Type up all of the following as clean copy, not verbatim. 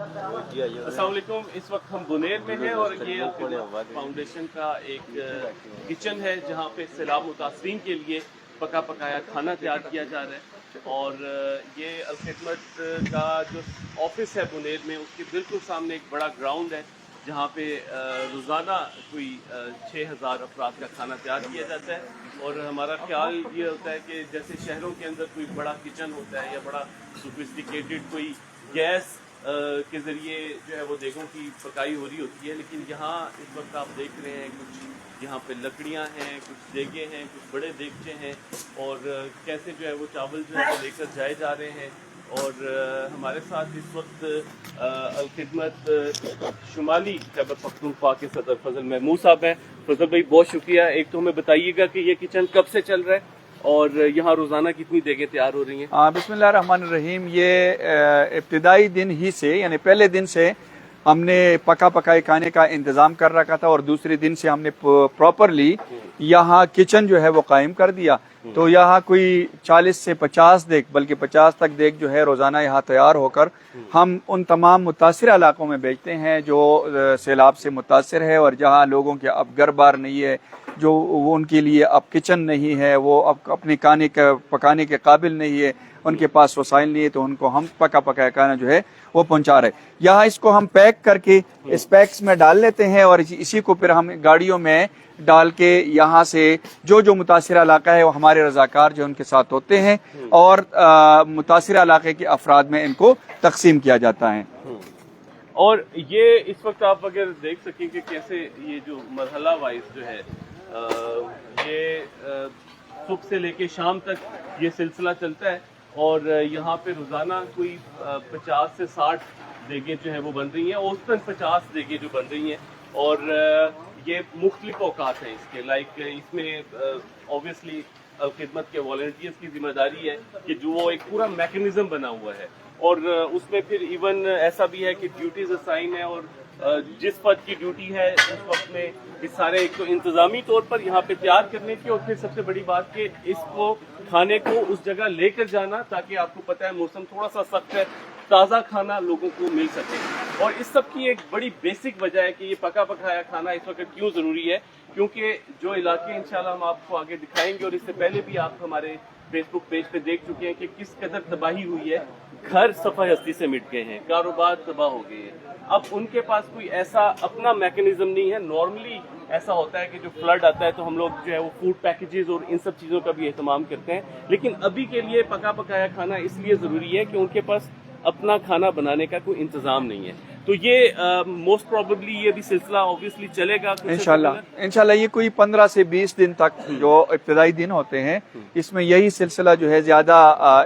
अस्सलाम वालेकुम। इस वक्त हम बुनेर में हैं और ये फाउंडेशन का एक किचन है जहाँ पे सैलाब मुतासरीन के लिए पका पकाया खाना तैयार किया जा रहा है। और ये अल-खिदमत का जो ऑफिस है बुनेर में, उसके बिल्कुल सामने एक बड़ा ग्राउंड है जहाँ पे रोज़ाना कोई 6000 अफराद का खाना तैयार किया जाता है। और हमारा ख्याल ये होता है कि जैसे शहरों के अंदर कोई बड़ा किचन होता है या बड़ा सोफिस्टिकेटेड कोई गैस के ज़रिए जो है वो देगों की पकाई हो रही होती है, लेकिन यहाँ इस वक्त आप देख रहे हैं कुछ यहाँ पे लकड़ियाँ हैं, कुछ देगे हैं, कुछ बड़े देगचे हैं और कैसे जो है वो चावल जो है वो लेकर जाए जा रहे हैं। और हमारे साथ इस वक्त अल-खिदमत शुमाली खैबर पख्तूनख्वा के सदर फजल महमूद साहब हैं। फजल भाई बहुत शुक्रिया। एक तो हमें बताइएगा कि ये किचन कब से चल रहा है और यहाँ रोज़ाना कितनी देगें तैयार हो रही हैं? बिस्मिल्लाहिर्रहमानिर्रहीम। ये इब्तिदाई दिन ही से यानी पहले दिन से हमने पका पकाए खाने का इंतज़ाम कर रखा था और दूसरे दिन से हमने प्रॉपरली यहाँ किचन जो है वो कायम कर दिया। तो यहाँ कोई 40 से 50 देग बल्कि 50 तक देग जो है रोज़ाना यहाँ तैयार होकर हम उन तमाम मुतासिर इलाकों में बेचते हैं जो सैलाब से मुतासिर है और जहाँ लोगों के अब घर बार नहीं है, जो वो उनके लिए अब किचन नहीं है, वो अब अपने खाने का पकाने के काबिल नहीं है, उनके पास वसाइल नहीं है, तो उनको हम पका पकाया खाना जो है वो पहुंचा रहे। यहाँ इसको हम पैक करके इस पैक्स में डाल लेते हैं और इसी को फिर हम गाड़ियों में डाल के यहाँ से जो मुतासिर इलाका है वो हमारे रजाकार जो उनके साथ होते हैं और मुतासिर इलाके के अफराद में इनको तकसीम किया जाता है। और ये इस वक्त आप अगर देख सकें कि कैसे ये जो मरहला वाइज जो है ये सुबह से लेके शाम तक ये सिलसिला चलता है और यहाँ पे रोज़ाना कोई 50 से 60 देगें जो है वो बन रही हैं, औसतन 50 देगें जो बन रही हैं। और ये मुख्तलिफ औकात हैं इसके, लाइक इसमें ऑब्वियसली खिदमत के वॉलंटियर्स की जिम्मेदारी है कि जो वो एक पूरा मैकेनिज्म बना हुआ है और उसमें फिर इवन ऐसा भी है कि ड्यूटीज असाइन है और जिस पद की ड्यूटी है उस वक्त में इस सारे एक तो इंतजामी तौर पर यहाँ पे तैयार करने की और फिर सबसे बड़ी बात कि इसको खाने को उस जगह लेकर जाना ताकि आपको पता है मौसम थोड़ा सा सख्त है, ताज़ा खाना लोगों को मिल सके। और इस सब की एक बड़ी बेसिक वजह है कि ये पका पकाया खाना इस वक्त क्यों ज़रूरी है, क्योंकि जो इलाके इंशाल्लाह हम आपको आगे दिखाएंगे और इससे पहले भी आप हमारे फेसबुक पेज पे देख चुके हैं कि किस कदर तबाही हुई है, घर सफाई हस्ती से मिट गए हैं, कारोबार तबाह हो गए हैं। अब उनके पास कोई ऐसा अपना मैकेनिज्म नहीं है। नॉर्मली ऐसा होता है कि जो फ्लड आता है तो हम लोग जो है वो फूड पैकेजेस और इन सब चीज़ों का भी एहतमाम करते हैं, लेकिन अभी के लिए पका पकाया खाना इसलिए ज़रूरी है कि उनके पास अपना खाना बनाने का कोई इंतज़ाम नहीं है। तो ये मोस्ट प्रोबेबली ये भी सिलसिला ऑब्वियसली चलेगा इंशाल्लाह ये कोई 15 से 20 दिन तक जो इब्तिदाई दिन होते हैं इसमें यही सिलसिला जो है ज़्यादा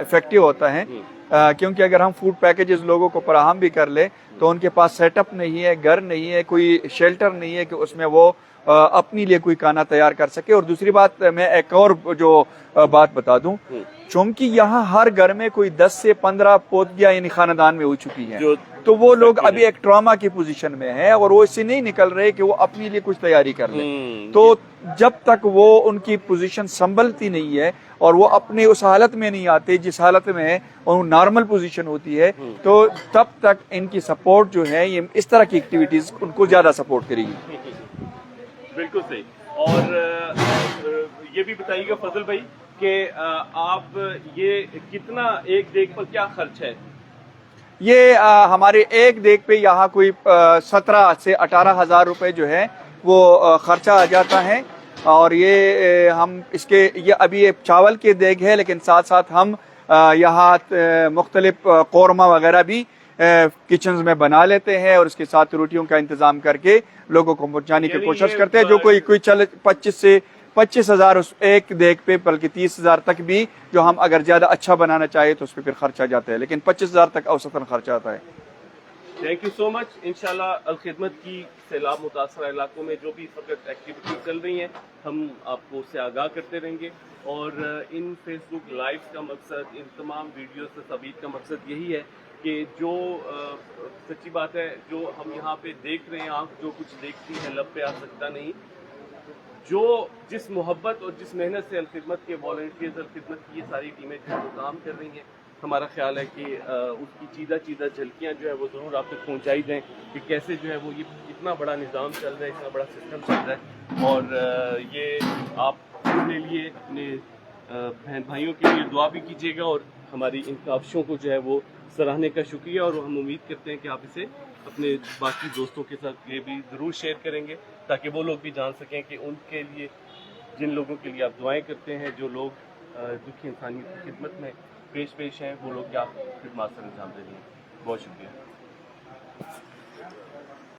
इफेक्टिव होता है, क्योंकि अगर हम फूड पैकेजेस लोगों को फराहम भी कर ले तो उनके पास सेटअप नहीं है, घर नहीं है, कोई शेल्टर नहीं है कि उसमें वो अपने लिए कोई खाना तैयार कर सके। और दूसरी बात मैं एक और जो बात बता दूं, चूंकि यहाँ हर घर में कोई 10 से 15 पोतियां यानी खानदान में हो चुकी हैं, तो वो लोग अभी एक ट्रॉमा की पोजीशन में है और वो इससे नहीं निकल रहे कि वो अपने लिए कुछ तैयारी कर ले। तो जब तक वो उनकी पोजीशन संभलती नहीं है और वो अपने उस हालत में नहीं आते जिस हालत में नॉर्मल पोजीशन होती है, तो तब तक इनकी सपोर्ट जो है ये इस तरह की एक्टिविटीज उनको ज्यादा सपोर्ट करेगी। बिल्कुल सही। और ये भी बताइएगा फजल भाई कि आप ये कितना एक देग पर क्या खर्च है? ये हमारे एक देग पे यहाँ कोई 17 से 18 हजार रुपए जो है वो खर्चा आ जाता है। और ये हम इसके ये अभी ये चावल के देग है, लेकिन साथ साथ हम यहाँ मुख्तलिफ कौरमा वगैरह भी किचन्स में बना लेते हैं और उसके साथ रोटियों का इंतजाम करके लोगों को पहुंचाने की कोशिश करते हैं। जो कोई चल 25 हजार उस एक देग पे, बल्कि 30 हजार तक भी जो हम अगर ज्यादा अच्छा बनाना चाहे तो उस पर फिर खर्चा जाता है, लेकिन 25 हजार तक औसतन खर्चा आता है। Thank you so much. इंशाल्लाह अल-खिदमत की सैलाब मुतासरा इलाकों में जो भी फकत एक्टिविटीज चल रही हैं हम आपको उससे आगाह करते रहेंगे। और इन फेसबुक लाइव का मकसद, इन तमाम वीडियो से सबीत का मकसद यही है कि जो सच्ची बात है जो हम यहाँ पे देख रहे हैं, आँख जो कुछ देखती है लब पे आ सकता नहीं, जो जिस मोहब्बत और जिस मेहनत से अल-खिदमत के वॉलंटियर्स, अल-खिदमत की ये सारी टीमें जो काम कर रही हैं, ہمارا خیال ہے کہ اس کی چیدہ چیدہ جھلکیاں جو ہے وہ ضرور آپ تک پہنچائی جائیں کہ کیسے جو ہے وہ یہ اتنا بڑا نظام چل رہا ہے، اتنا بڑا سسٹم چل رہا ہے، اور یہ آپ اپنے لیے اپنے بہن بھائیوں کے لیے دعا بھی کیجیے گا، اور ہماری ان کاوشوں کو جو ہے وہ سراہنے کا شکریہ، اور ہم امید کرتے ہیں کہ آپ اسے اپنے باقی دوستوں کے ساتھ یہ بھی ضرور شیئر کریں گے تاکہ وہ لوگ بھی جان سکیں کہ ان کے لیے، جن لوگوں کے لیے آپ دعائیں کرتے ہیں، جو لوگ دکھی انسانیت کی خدمت میں پیش ہیں، وہ لوگ کیا خدمات سر انجام دے رہے ہیں۔ بہت شکریہ۔